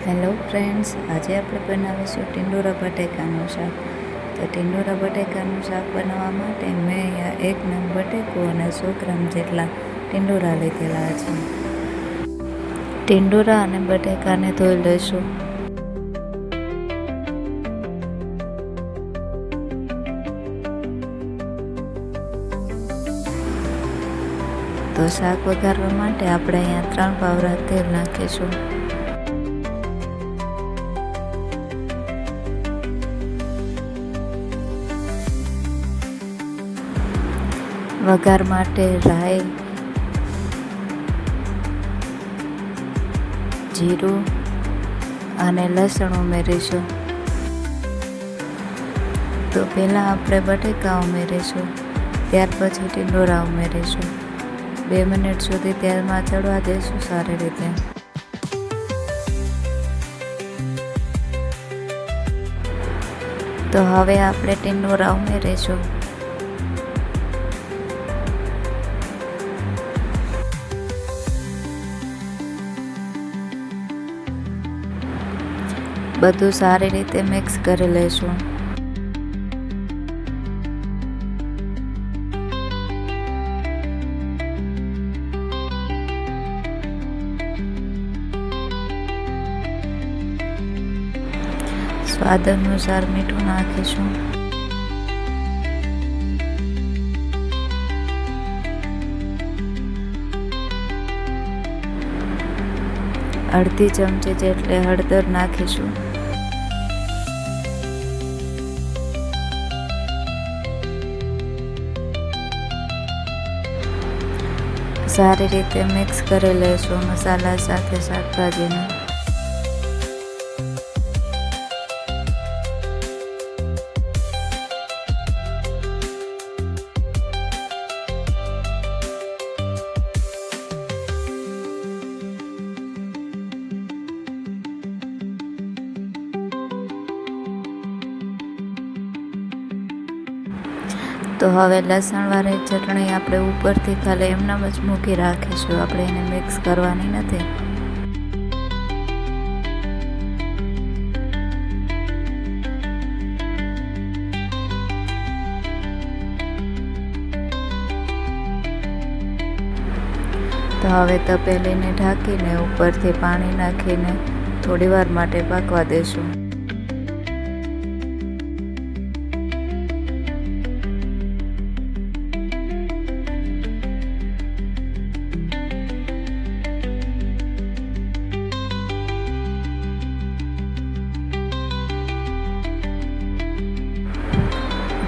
Hello friends, આજે આપણે બનાવીશું ટિંડોરા બટેકાનું શાક. તો ટિંડોરા બટેકાનું શાક બનાવવા માટે મેં અહીંયા 1 નંગ બટેકો અને 100 ગ્રામ જેટલા ટિંડોરા લીધેલા છે. ટિંડોરા અને બટેકાને ધોઈ લઈશું. તો શાક વઘારવા માટે આપણે અહીંયા 3 પાવડા તેલ નાખીશું. વઘાર માટે રાઈ, જીરું અને લસણ ઉમેરીશું. તો પહેલાં આપણે બટેકા ઉમેરીશું, ત્યાર પછી ટિંડોરા ઉમેરીશું. 2 મિનિટ સુધી તેલમાં ચડવા દઈશું સારી રીતે. તો હવે આપણે ટિંડોરા ઉમેરીશું. બધું સારી રીતે મિક્સ કરી લઈશું. સ્વાદ અનુસાર મીઠું નાખીશું. અડધી ચમચી જેટલી હળદર નાખીશું. સારી રીતે મિક્સ કરી લઈશું મસાલા સાથે શાકભાજીને. તો હવે લસણવાળી ચટણી આપણે ઉપરથી ખાલી એમનામ જ મૂકી રાખીશું, આપણે એને મિક્સ કરવાની નથી. તો હવે તપેલીને ઢાંકીને ઉપરથી પાણી નાખીને થોડીવાર માટે પાકવા દઈશું.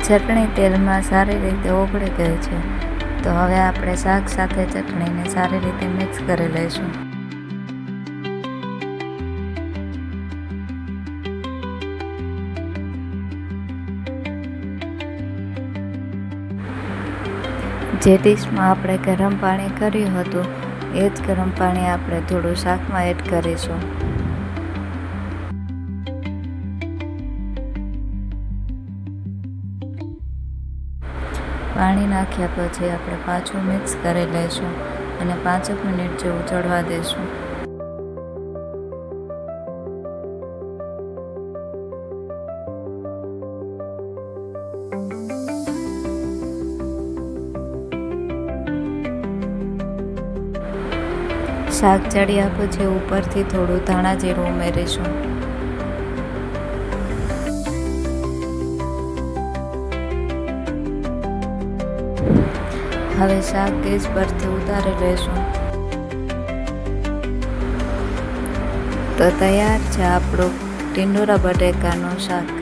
ચટણી તેલમાં સારી રીતે ઓગળી ગઈ છે. તો હવે આપણે શાક સાથે ચટણીને સારી રીતે મિક્સ કરી લઈશું. જે ડીશમાં આપણે ગરમ પાણી કર્યું હતું એ જ ગરમ પાણી આપણે થોડું શાકમાં એડ કરીશું. પાણી નાખ્યા પછી આપણે પાછું મિક્સ કરી લઈશું અને 5 મિનિટ જેવું ચડવા દઈશું. શાક ચડ્યા પછી ઉપરથી થોડું ધાણા જીરું ઉમેરીશું. હવે શાક ગેસ પરથી ઉતારી લઈશું. તો તૈયાર છે આપણું ટિંડોરા બટેકાનું શાક.